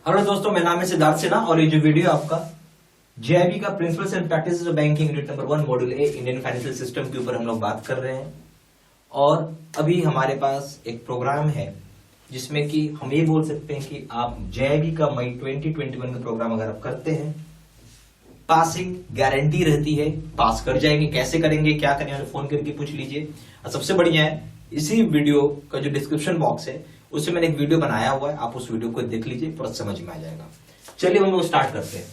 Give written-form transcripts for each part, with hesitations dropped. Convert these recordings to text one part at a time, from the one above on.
Hello दोस्तों, मेरा नाम है सिद्धार्थ सिन्हा और ये जो वीडियो आपका जेआईबी का principles and practices of banking unit number 1 module A Indian financial system के ऊपर हम लोग बात कर रहे हैं। और अभी हमारे पास एक प्रोग्राम है जिसमें कि हम ये बोल सकते हैं कि आप जेआईबी का मई 2021 का प्रोग्राम अगर आप करते हैं, पासिंग गारंटी रहती है, पास कर जाएंगे। कैसे करेंगे, क्या करेंगे, फोन करके पूछ लीजिए। और सबसे बढ़िया है, इसी वीडियो का जो डिस्क्रिप्शन बॉक्स है उससे मैंने एक वीडियो बनाया हुआ है, आप उस वीडियो को देख लीजिए, पूरा समझ में आ जाएगा। चलिए हम लोग स्टार्ट करते हैं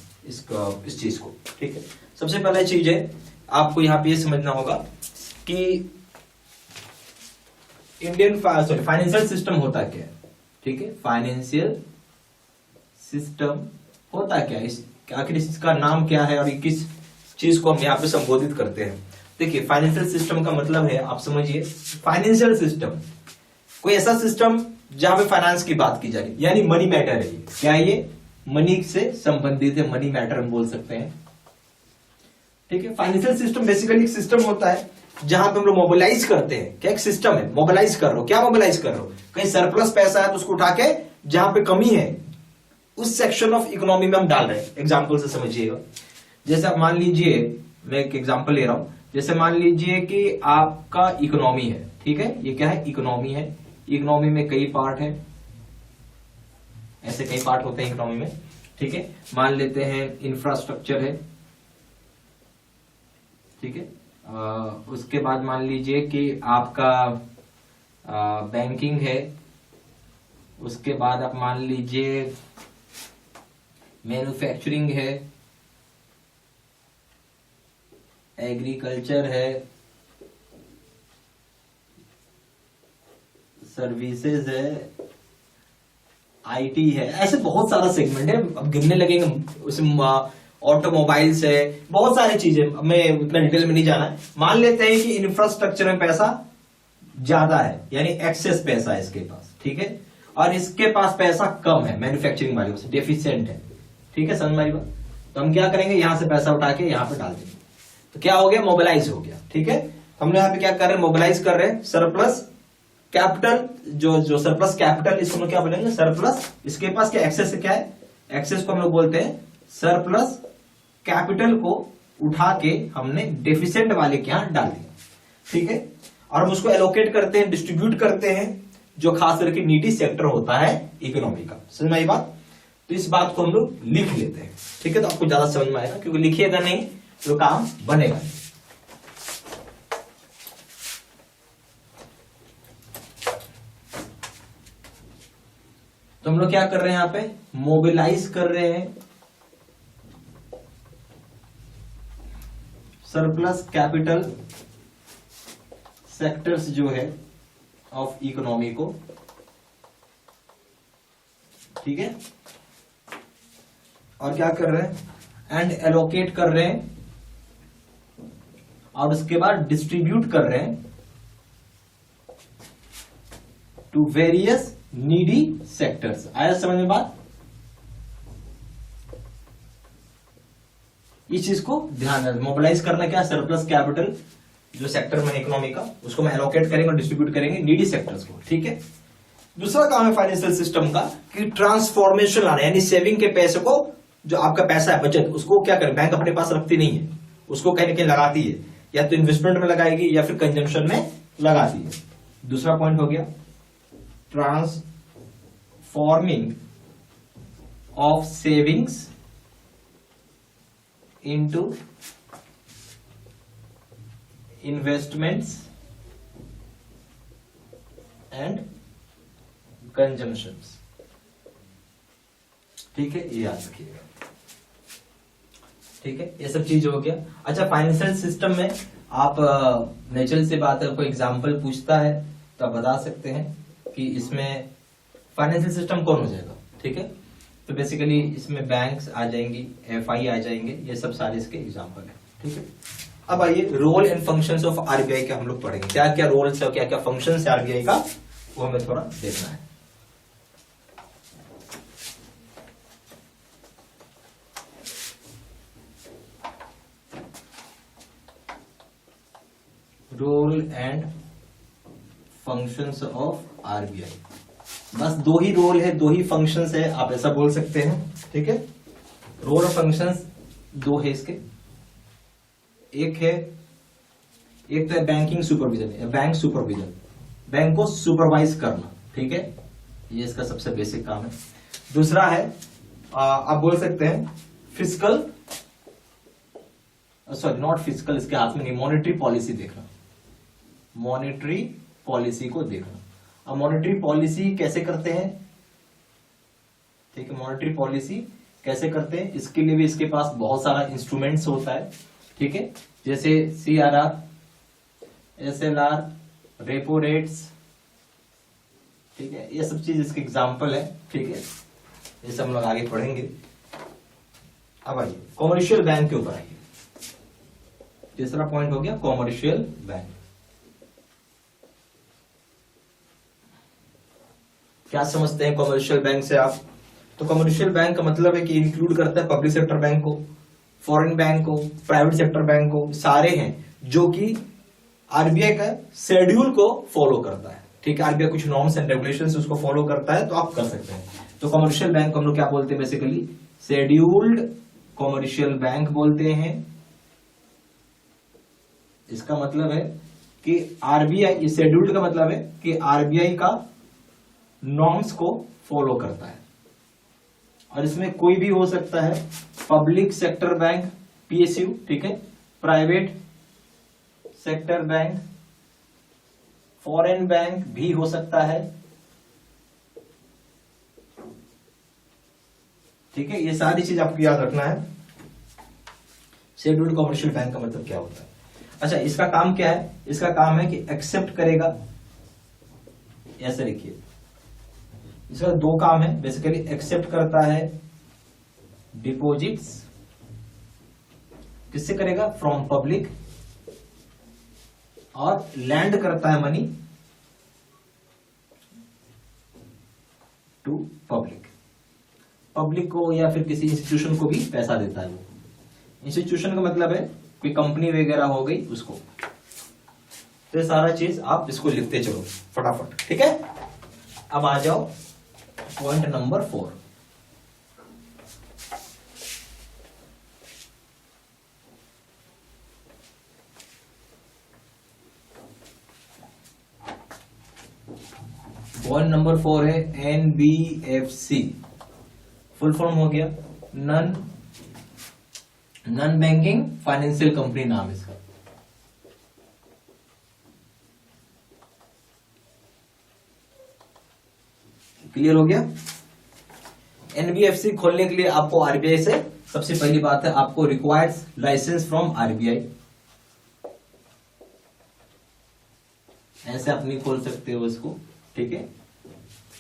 इस चीज को। ठीक है, सबसे पहला चीज है आपको यहाँ पे ये समझना होगा कि इंडियन फाइनेंशियल सिस्टम होता क्या है। ठीक है, फाइनेंशियल सिस्टम होता क्या है, आखिर इसका नाम क्या है और किस चीज को हम यहाँ पे संबोधित करते हैं। देखिए, फाइनेंशियल सिस्टम का मतलब है, आप समझिए, फाइनेंशियल सिस्टम कोई ऐसा सिस्टम जहां पे फाइनेंस की बात की जा रही है, यानी मनी मैटर है। क्या है ये? मनी से संबंधित है, मनी मैटर हम बोल सकते हैं। ठीक है, फाइनेंशियल सिस्टम बेसिकली एक सिस्टम होता है जहां पे हम लोग मोबिलाइज करते हैं। क्या एक सिस्टम है, मोबिलाइज कर रहे हो। क्या मोबिलाइज कर रहे हो? कहीं सरप्लस पैसा है तो उसको उठा के जहां पे कमी है उस सेक्शन ऑफ इकोनॉमी में हम डाल रहे हैं। एग्जाम्पल से समझिएगा, जैसे आप मान लीजिए, मैं एक एग्जाम्पल ले रहा हूं, जैसे मान लीजिए कि आपका इकोनॉमी है। ठीक है, ये क्या है? इकोनॉमी है। इकोनॉमी में कई पार्ट है, ऐसे कई पार्ट होते हैं इकोनॉमी में। ठीक है, मान लेते हैं इंफ्रास्ट्रक्चर है। ठीक है, उसके बाद मान लीजिए कि आपका बैंकिंग है। उसके बाद आप मान लीजिए मैन्युफैक्चरिंग है, एग्रीकल्चर है, सर्विसेज है, आईटी है। ऐसे बहुत सारा सेगमेंट है, अब गिनने लगेंगे उसमें। ऑटोमोबाइल्स है, बहुत सारी चीजें, मैं उतना डिटेल में नहीं जाना है। मान लेते हैं कि इंफ्रास्ट्रक्चर में पैसा ज्यादा है, यानी एक्सेस पैसा है इसके पास। ठीक है, और इसके पास पैसा कम है, मैन्युफैक्चरिंग वाले से डेफिशिएंट है। ठीक है, समझ में आई बात? तो हम क्या करेंगे, यहां से पैसा उठा के यहां पे डाल देंगे, तो क्या हो गया? मोबिलाइज हो गया। ठीक है, हम लोग यहाँ पे क्या कर रहे हैं? मोबिलाइज कर रहे हैं सरप्लस कैपिटल। जो सरप्लस कैपिटल, इसको हम क्या बोलेंगे? सरप्लस। इसके पास क्या एक्सेस है? क्या है? एक्सेस को हम लोग बोलते हैं सरप्लस कैपिटल को उठा के हमने डेफिशिएंट वाले के यहां डाल दिया। ठीक है, और हम उसको एलोकेट करते हैं, डिस्ट्रीब्यूट करते हैं, जो खास करके नीडी सेक्टर होता है इकोनॉमी का। समझ में आई बात? तो इस बात को हम लोग लिख लेते हैं। ठीक है, तो आपको ज्यादा समझ में आएगा, क्योंकि लिखिएगा नहीं तो काम बनेगा नहीं। तो हम लोग क्या कर रहे हैं, यहां पे मोबिलाइज कर रहे हैं सरप्लस कैपिटल सेक्टर्स जो है ऑफ इकोनॉमी को। ठीक है, और क्या कर रहे हैं? एंड एलोकेट कर रहे हैं, और उसके बाद डिस्ट्रीब्यूट कर रहे हैं टू वेरियस नीडी सेक्टर्स। आया समझ में बात? इस चीज को ध्यान रखना। मोबिलाइज करना क्या? सरप्लस कैपिटल जो सेक्टर में इकोनॉमी का, उसको हम एलोकेट करेंगे और डिस्ट्रीब्यूट करेंगे नीडी सेक्टर्स को। ठीक है, दूसरा काम है फाइनेंशियल सिस्टम का कि ट्रांसफॉर्मेशन लाना, यानी सेविंग के पैसे को, जो आपका पैसा है बचत, उसको क्या करें? बैंक अपने पास रखती नहीं है, उसको कहीं ना कहीं लगाती है, या तो इन्वेस्टमेंट में लगाएगी या फिर कंजम्पशन में लगाती है। दूसरा पॉइंट हो गया transforming of savings into investments and consumptions। ठीक है, ये याद रखिएगा। ठीक है, ये सब चीज हो गया। अच्छा, फाइनेंशियल सिस्टम में आप नेचुरल से बात है, कोई एग्जांपल पूछता है तो आप बता सकते हैं कि इसमें फाइनेंशियल सिस्टम कौन हो जाएगा। ठीक है, तो बेसिकली इसमें बैंक्स आ जाएंगी, एफआई आ जाएंगे, ये सब सारे इसके एग्जांपल है। ठीक है, अब आइए role and functions of RBI के हम लोग पढ़ेंगे। क्या क्या रोल्स है, क्या क्या फंक्शंस है आरबीआई का, वो हमें थोड़ा देखना है। Role and functions of RBI. बस दो ही रोल है, दो ही फंक्शंस है, आप ऐसा बोल सकते हैं, ठीक है। रोल और फंक्शंस दो है इसके। एक तो है banking supervision, bank supervision, bank को सुपरवाइज करना, ठीक है, ये इसका सबसे बेसिक काम है। दूसरा है आप बोल सकते हैं फिजिकल, सॉरी नॉट फिजिकल, इसके हाथ में नहीं, मॉनेटरी पॉलिसी देखना, मॉनेटरी पॉलिसी को देखना। अब मॉनेटरी पॉलिसी कैसे करते हैं, ठीक है, मॉनेटरी पॉलिसी कैसे करते हैं, इसके लिए भी इसके पास बहुत सारा इंस्ट्रूमेंट्स होता है, ठीक है, जैसे CRR, SLR, रेपो रेट्स, ठीक है, ये सब चीज इसके एग्जाम्पल है, ठीक है, ये सब हम लोग आगे पढ़ेंगे। अब आइए कॉमर्शियल बैंक के ऊपर आइए। तीसरा पॉइंट हो गया कॉमर्शियल बैंक। क्या समझते हैं कॉमर्शियल बैंक से आप? तो कॉमर्शियल बैंक का मतलब है कि इंक्लूड करता है पब्लिक सेक्टर बैंक को, फॉरेन बैंक को, प्राइवेट सेक्टर बैंक को, सारे हैं जो कि आरबीआई का शेड्यूल को फॉलो करता है, ठीक है, आरबीआई कुछ नॉर्म्स एंड रेगुलेशंस उसको फॉलो करता है, तो आप कर सकते हैं। तो कॉमर्शियल बैंक को हम लोग क्या बोलते हैं, बेसिकली शेड्यूल्ड कॉमर्शियल बैंक बोलते हैं। इसका मतलब है कि आरबीआई, शेड्यूल्ड का मतलब है कि आरबीआई का नॉर्म्स को फॉलो करता है, और इसमें कोई भी हो सकता है, पब्लिक सेक्टर बैंक PSU, ठीक है, private sector bank, foreign bank भी हो सकता है, ठीक है, ये सारी चीज आपको याद रखना है। शेड्यूल्ड कॉमर्शियल बैंक का मतलब क्या होता है? अच्छा, इसका काम क्या है? इसका काम है कि एक्सेप्ट करेगा, ऐसे लिखिए, इसका दो काम है बेसिकली, एक्सेप्ट करता है डिपॉजिट्स, किससे करेगा? फ्रॉम पब्लिक, और लैंड करता है मनी टू पब्लिक, पब्लिक को या फिर किसी इंस्टीट्यूशन को भी पैसा देता है। वो इंस्टीट्यूशन का मतलब है कोई कंपनी वगैरह हो गई उसको। तो ये सारा चीज आप इसको लिखते चलो फटाफट, ठीक है। अब आ जाओ पॉइंट नंबर 4। पॉइंट नंबर 4 है NBFC, फुल फॉर्म हो गया नॉन बैंकिंग फाइनेंशियल कंपनी, नाम इसका। क्लियर हो गया? NBFC खोलने के लिए आपको आरबीआई से, सबसे पहली बात है, आपको रिक्वायर्स लाइसेंस फ्रॉम आरबीआई, ऐसे आप नहीं खोल सकते हो इसको, ठीक है।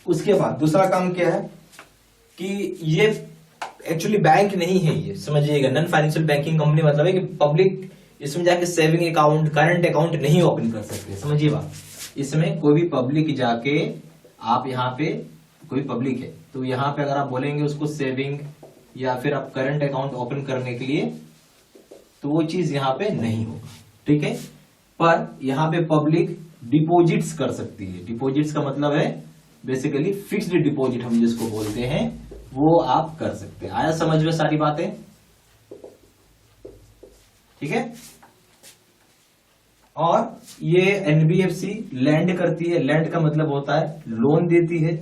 उसके बाद दूसरा काम क्या है कि ये एक्चुअली बैंक नहीं है, ये समझिएगा, नॉन फाइनेंशियल बैंकिंग कंपनी मतलब है कि पब्लिक इसमें जाके सेविंग अकाउंट, करंट अकाउंट नहीं ओपन कर सकते, समझिए बात। इसमें कोई भी पब्लिक जाके, आप यहाँ पे कोई पब्लिक है तो यहाँ पे अगर आप बोलेंगे उसको सेविंग या फिर आप करंट अकाउंट ओपन करने के लिए, तो वो चीज यहाँ पे नहीं होगा, ठीक है। पर यहाँ पे पब्लिक डिपॉजिट्स कर सकती है। डिपॉजिट्स का मतलब है बेसिकली फिक्स्ड डिपॉजिट हम जिसको बोलते हैं, वो आप कर सकते हैं। आया समझ में सारी बातें? ठीक है। और ये एनबीएफसी लैंड करती है। लैंड का मतलब होता है लोन देती है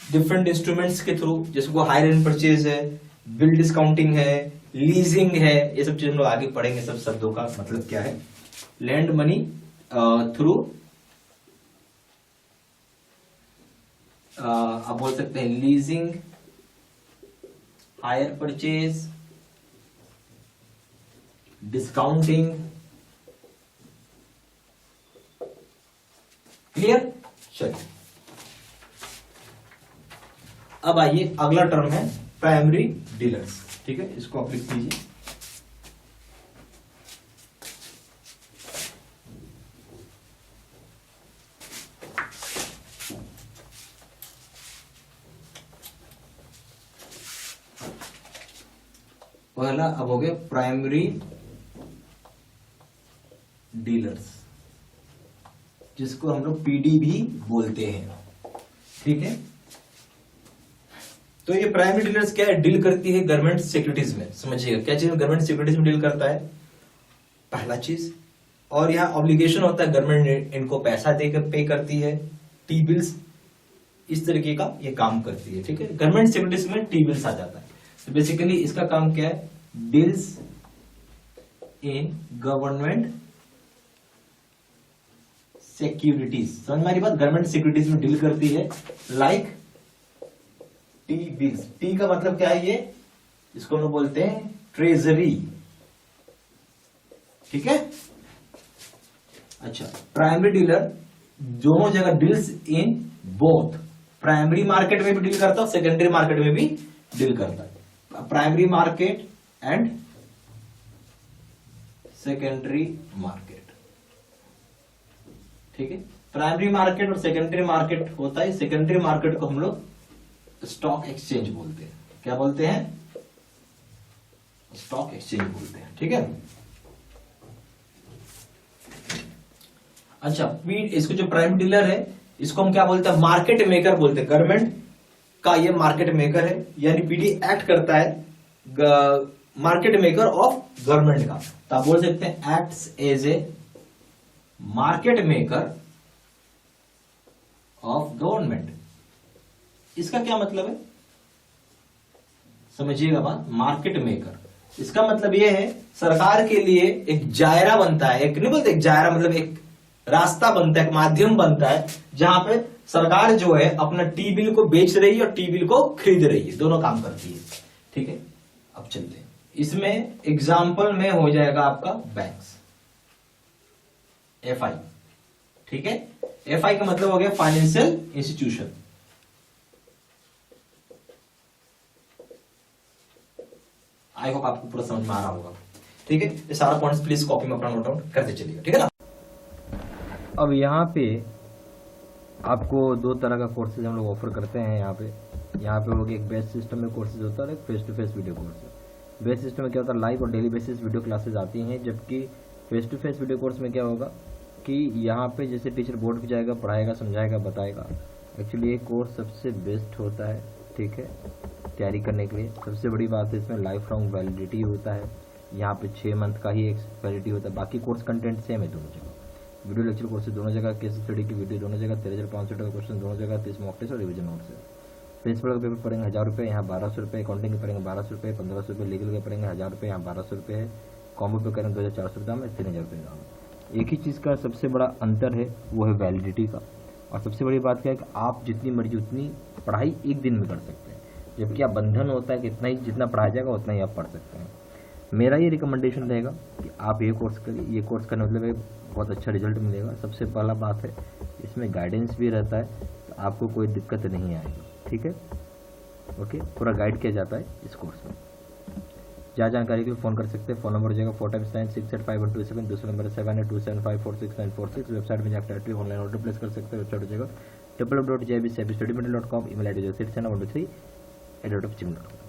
डिफरेंट इंस्ट्रूमेंट्स के थ्रू, जिसको हायर एंड परचेज है, बिल डिस्काउंटिंग है, लीजिंग है, ये सब चीज हम लोग आगे पढ़ेंगे। सब शब्दों का मतलब क्या है। लैंड मनी थ्रू आप बोल सकते हैं leasing, hire purchase, discounting. Clear? चलिए अब आइए, अगला टर्म है प्राइमरी डीलर्स। ठीक है, इसको आप लिख दीजिए। पहला अब हो गया प्राइमरी डीलर्स, जिसको हम लोग पीडी भी बोलते हैं। ठीक है। तो ये प्राइमरी डीलर्स क्या है, डील करती है गवर्नमेंट सिक्योरिटीज में। समझिएगा क्या चीज गवर्नमेंट सिक्योरिटीज में डील करता है, पहला चीज। और यहाँ ऑब्लिगेशन होता है, गवर्नमेंट इनको पैसा देकर पे करती है, टी बिल्स, इस तरीके का ये काम करती है। ठीक है, गवर्नमेंट सिक्योरिटीज में टी बिल्स आ जाता है। तो बेसिकली इसका काम क्या है, डील्स इन गवर्नमेंट सिक्योरिटीज। समझ में आ रही बात, गवर्नमेंट सिक्योरिटीज में डील करती है, लाइक टी बिल्स। टी का मतलब क्या है, ये इसको हम लोग बोलते हैं ट्रेजरी। ठीक है, अच्छा। प्राइमरी डीलर दोनों जगह deals in both, primary market में भी डील करता है, सेकेंडरी मार्केट में भी डील करता है। Primary market and secondary market. ठीक है, प्राइमरी मार्केट और सेकेंडरी मार्केट होता है। सेकेंडरी मार्केट को हम लोग स्टॉक एक्सचेंज बोलते हैं। क्या बोलते हैं, स्टॉक एक्सचेंज बोलते हैं। ठीक है, अच्छा। इसको जो प्राइमरी डीलर है इसको हम क्या बोलते हैं, मार्केट मेकर बोलते हैं। गवर्नमेंट का ये मार्केट मेकर है, यानी पीडी एक्ट करता है मार्केट मेकर ऑफ गवर्नमेंट का। तो आप बोल सकते हैं acts as a market maker of government. इसका क्या मतलब है, समझिएगा बात, मार्केट मेकर इसका मतलब यह है सरकार के लिए एक दायरा बनता है, एक नहीं बोलते, एक दायरा मतलब एक रास्ता बनता है, एक माध्यम बनता है, जहां पे सरकार जो है अपना टी बिल को बेच रही है और टी बिल को खरीद रही है, दोनों काम करती है। ठीक है, अब चलते हैं इसमें। एग्जाम्पल में हो जाएगा आपका बैंक्स, एफआई। ठीक है, एफआई का मतलब हो गया फाइनेंशियल इंस्टीट्यूशन। आई होप आपको पूरा समझ में आ रहा होगा। ठीक है, ये सारा पॉइंट्स प्लीज कॉपी में अपना नोट डाउन करते चलिएगा। ठीक है ना। अब यहाँ पे आपको दो तरह का कोर्सेज हम लोग ऑफर करते हैं। यहाँ पे हो गया एक बेस सिस्टम में कोर्सेज होता है और एक face to face video course. Base system में क्या होता है, लाइव और डेली बेसिस वीडियो क्लासेज आती हैं, जबकि face to face video course में क्या होगा कि यहाँ पे जैसे टीचर बोर्ड पे जाएगा, पढ़ाएगा, समझाएगा, बताएगा। एक्चुअली ये कोर्स सबसे बेस्ट होता है। ठीक है, तैयारी करने के लिए सबसे बड़ी बात है इसमें लाइफ लॉन्ग वैलिडिटी होता है। यहाँ पे 6 मंथ का ही वैलिडिटी होता है। बाकी कोर्स कंटेंट सेम है दोनों जगह, वीडियो लेक्चर कोर्स दोनों जगह, केस स्टडी की वीडियो दोनों जगह, 13,500 का क्वेश्चन दोनों जगह, 30 मॉक टेस्ट और रिवीजन नोट्स है। प्रिंसिपल का पेपर पड़ेंगे 1000 रुपये, यहाँ 1200 रुपये। अकाउंटिंग के पड़ेंगे 1200 रुपये, 1500 रुपये। लीगल के पड़ेंगे 1000 रुपये, यहाँ 1200 रुपये है। कॉम्बो पे करेंगे 2400 रुपये दाम है, 3000 रुपये दाम। एक ही चीज़ का सबसे बड़ा अंतर है, वो है वैलिडिटी का। और सबसे बड़ी बात क्या है कि आप जितनी मर्जी उतनी पढ़ाई एक दिन में कर सकते हैं, जबकि आप बंधन होता है कि इतना ही जितना पढ़ाया जाएगा उतना ही आप पढ़ सकते हैं। मेरा ये रिकमेंडेशन रहेगा कि आप ये कोर्स करिए। ये कोर्स करने मतलब बहुत अच्छा रिजल्ट मिलेगा। सबसे पहला बात है इसमें गाइडेंस भी रहता है, तो आपको कोई दिक्कत नहीं आएगी। ठीक है, ओके, पूरा गाइड किया जाता है इस कोर्स में। जहाँ जानकारी के लिए फ़ोन कर सकते हैं। फ़ोन नंबर हो जाएगा 4x9685127। दूसरा नंबर 78275469646। वेबसाइट में जाकर ऑनलाइन ऑर्डर प्लेस कर सकते हैं। वेबसाइट हो जाएगा www.jbstudymaterial.com। Email I D 69123@gmail.com।